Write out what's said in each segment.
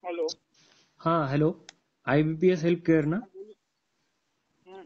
Hello. हां, hello. IBPS health care ना? हम्म.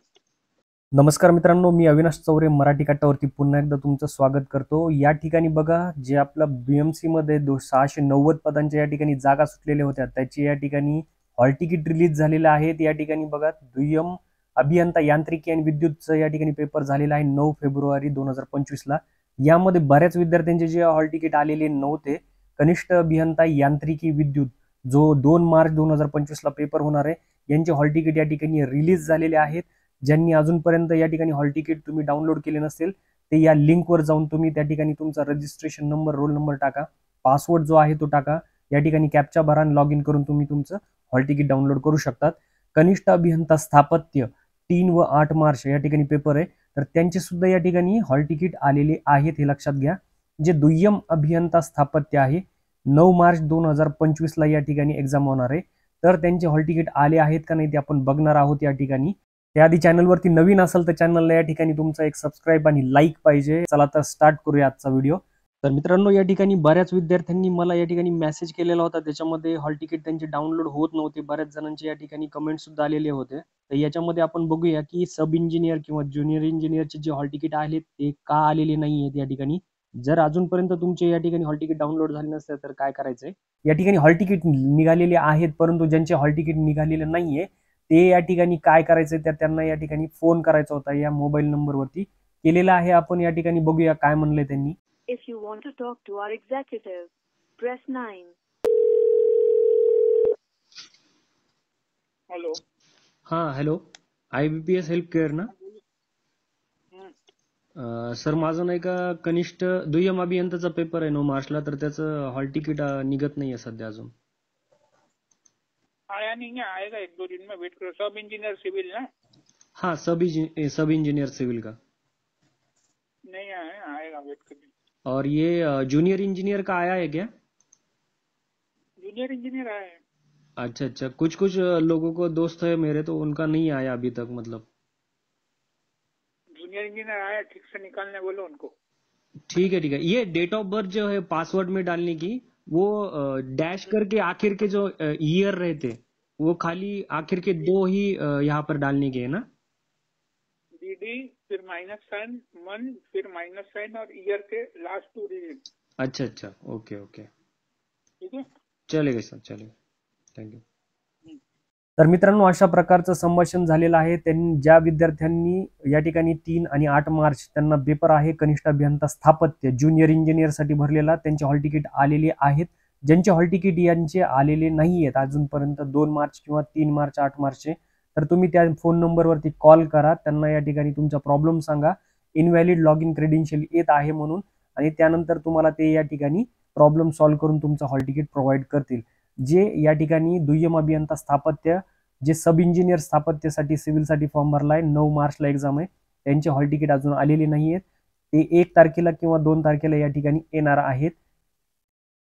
नमस्कार मित्रांनो, मी अविनाश चौरे मराठी कट्टावरती पुन्हा एकदा तुमचं स्वागत करतो. या ठिकाणी बघा, जे आपला BMC मध्ये 690 पदांच्या या ठिकाणी जागा सुटलेल्या होत्या, त्याची या ठिकाणी हॉल तिकीट रिलीज झालेलं आहे. या ठिकाणी बघा, दुय्यम अभियंता यांत्रिकी आणि विद्युतचं या ठिकाणी पेपर झालेला आहे 9 फेब्रुवारी 2025 ला. यामध्ये बऱ्याच विद्यार्थ्यांचे जे हॉल तिकीट आलेले नव्हते. कनिष्ठ अभियंता यांत्रिकी विद्युत जो 2 मार्च 2025 ला पेपर होणार आहे, यांचे हॉल तिकीट या ठिकाणी रिलीज झालेले आहेत. ज्यांनी अजूनपर्यंत या ठिकाणी हॉल तिकीट तुम्ही डाउनलोड केले नसेल, ते या लिंकवर जाऊन तुम्ही त्या ठिकाणी तुमचा रजिस्ट्रेशन नंबर, रोल नंबर टाका, पासवर्ड जो आहे तो टाका, या ठिकाणी कॅप्चा भरा आणि लॉग इन करून तुम्ही तुमचं हॉल तिकीट डाउनलोड करू शकतात. कनिष्ठ अभियंता स्थापत्य 3 व 8 मार्च या ठिकाणी पेपर आहे, तर त्यांचे सुद्धा या ठिकाणी हॉल तिकीट आलेले आहेत, हे लक्षात घ्या. जे दुय्यम अभियंता स्थापत्य आहे 9 मार्च 2025 ला या ठिकाणी एक्झाम होणार आहे, तर त्यांचे हॉल तिकीट आले आहेत का नाही ते आपण बघणार आहोत या ठिकाणी. त्याआधी चॅनलवरती नवीन असेल तर चॅनलला या ठिकाणी तुमचा एक सबस्क्राईब आणि लाईक पाहिजे. चला तर स्टार्ट करूया आजचा व्हिडिओ. तर मित्रांनो, या ठिकाणी बऱ्याच विद्यार्थ्यांनी मला या ठिकाणी मेसेज केलेला होता, त्याच्यामध्ये हॉल तिकीट त्यांचे डाउनलोड होत नव्हते. बऱ्याच जणांचे या ठिकाणी कमेंट सुद्धा आलेले होते. तर याच्यामध्ये आपण बघूया की सब इंजिनियर किंवा ज्युनियर इंजिनियरचे जे हॉल तिकीट आहेत ते का आलेले नाही आहेत या ठिकाणी. जर अजूनपर्यंत तुमचे या ठिकाणी हॉल तिकीट डाउनलोड झाले नसते तर काय करायचंय. या ठिकाणी हॉल तिकीट निघालेले आहेत, परंतु ज्यांचे हॉल तिकीट निघालेले नाहीये ते या ठिकाणी काय करायचंय, तर त्यांना या ठिकाणी फोन करायचा होता. या मोबाईल नंबरवरती केलेला आहे आपण. या ठिकाणी बघूया काय म्हणले त्यांनी. If you want to talk to our executive, press 9. Hello. हां, हॅलो. IBPS हेल्थ केअर ना? हम्म. सर, माझं नाही का कनिष्ठ दुय्यम अभियंताचा पेपर आहे 9 मार्चला, तर त्याचं हॉल तिकीट निघत नाहीये सध्या अजून. आया नहीं है, आएगा 1-2 दिन में, वेट करो. सब इंजीनियर सिविल ना? हाँ, सब इंजीनियर सिविल का. नहीं आया, आएगा, वेट करिए. और ये जूनियर इंजीनियर का आया है क्या? जूनियर इंजीनियर आया है. अच्छा अच्छा, कुछ कुछ लोगों को दोस्त है मेरे, तो उनका नहीं आया अभी तक, मतलब. जूनियर इंजीनियर आया, ठीक से निकालने बोलो उनको. ठीक है ठीक है. ये डेट ऑफ बर्थ जो है पासवर्ड में डालने की, वो डैश करके आखिर के जो ईयर रहते, वो खाली आखिर के 2 ही यहाँ पर डालने के है ना? DD फिर माइनस साइन, मंथ फिर माइनस साइन और ईयर के लास्ट 2 डिजिट. अच्छा अच्छा, ओके ओके, ठीक है. चलेगा सर, चलेगा. थँक्यू. तर मित्रांनो, अशा प्रकारचं संभाषण झालेलं आहे. त्यांनी ज्या विद्यार्थ्यांनी या ठिकाणी 3 आणि 8 मार्च त्यांना पेपर आहे कनिष्ठ अभियंता स्थापत्य ज्युनियर इंजिनियर साठी भरलेला, त्यांचे हॉल तिकीट आलेले आहेत. ज्यांचे हॉल तिकीट यांचे आलेले नाही आहेत अजूनपर्यंत 2 मार्च किंवा 3 मार्च 8 मार्चचे, तर तुम्ही त्या फोन नंबरवरती कॉल करा, त्यांना या ठिकाणी तुमचा प्रॉब्लेम सांगा, इनव्हॅलिड लॉग इन क्रेडेन्शियल येत आहे म्हणून, आणि त्यानंतर तुम्हाला ते या ठिकाणी प्रॉब्लेम सॉल्व्ह करून तुमचं हॉल तिकीट प्रोव्हाइड करतील. जे या ठिकाणी दुय्यम अभियंता स्थापत्य, जे सब इंजिनियर स्थापत्यसाठी सिव्हिलसाठी फॉर्म भरलाय 9 मार्चला एक्झाम आहे, त्यांचे हॉल तिकीट अजून आलेले नाही आहेत. ते 1 तारखेला किंवा 2 तारखेला या ठिकाणी येणार आहेत.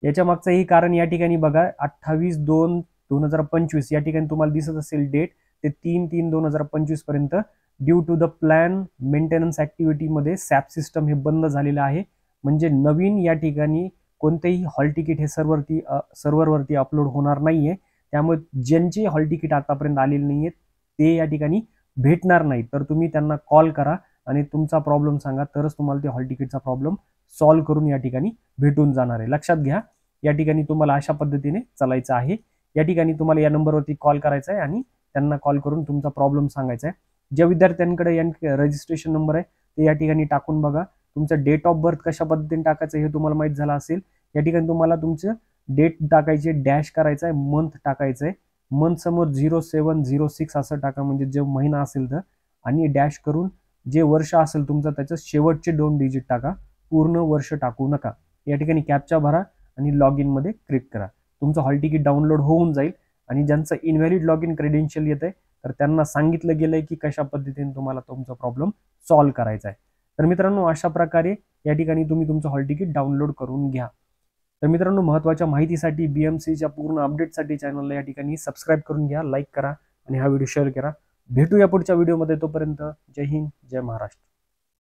याच्या मागचंही कारण या ठिकाणी बघा, 28/2/2025 या ठिकाणी तुम्हाला दिसत असेल डेट, ते 3/3/2025 पर्यंत due to the plan maintenance activity मध्ये सॅप सिस्टम हे बंद झालेलं आहे. म्हणजे नवीन या ठिकाणी कोणतेही हॉल तिकीट हे सर्व्हरवरती अपलोड होणार नाहीये. त्यामुळे ज्यांचे हॉल तिकीट आतापर्यंत आलेले नाहीयेत ते या ठिकाणी भेटणार नाही. तर तुम्ही त्यांना कॉल करा आणि तुमचा प्रॉब्लेम सांगा, तरच तुम्हाला ते हॉल तिकीटचा प्रॉब्लेम सॉल्व्ह करून या ठिकाणी भेटून जाणार आहे. लक्षात घ्या, या ठिकाणी तुम्हाला अशा पद्धतीने चालायचं आहे. या ठिकाणी तुम्हाला या नंबरवरती कॉल करायचा आहे आणि त्यांना कॉल करून तुमचा प्रॉब्लेम सांगायचा आहे. ज्या विद्यार्थ्यांकडे रजिस्ट्रेशन नंबर आहे ते या ठिकाणी टाकून बघा. तुमचं डेट ऑफ बर्थ कशा पद्धतीने टाकायचं हे तुम्हाला माहित झालं असेल. या ठिकाणी तुम्हाला तुमचं डेट टाकायची, डॅश करायचा आहे, मंथ टाकायचं आहे, मंथ समोर 0706 असं टाका, म्हणजे जो महिना असेल तर, आणि डॅश करून जे वर्ष असेल तुमचं त्याचं शेवटचे 2 डिजिट टाका, पूर्ण वर्ष टाकू नका. या ठिकाणी कॅप्चा भरा आणि लॉग इन मध्ये क्लिक करा. तुमचं हॉल तिकीट डाउनलोड होऊन जाईल. आणि ज्यांचं इनव्हॅलिड लॉग इन क्रेडेन्शियल येत आहे तर त्यांना सांगितलं गेलंय की कशा पद्धतीने तुम्हाला तुमचा प्रॉब्लेम सॉल्व्ह करायचा आहे. तर मित्रांनो, अशा प्रकारे या ठिकाणी तुम्ही तुमचं हॉल तिकीट डाउनलोड करून घ्या. तर मित्रांनो, महत्त्वाच्या माहितीसाठी BMCच्या पूर्ण अपडेटसाठी चॅनलला या ठिकाणी सबस्क्राईब करून घ्या, लाईक करा आणि हा व्हिडिओ शेअर करा. भेटूया पुढच्या व्हिडिओमध्ये. तोपर्यंत जय हिंद, जय महाराष्ट्र.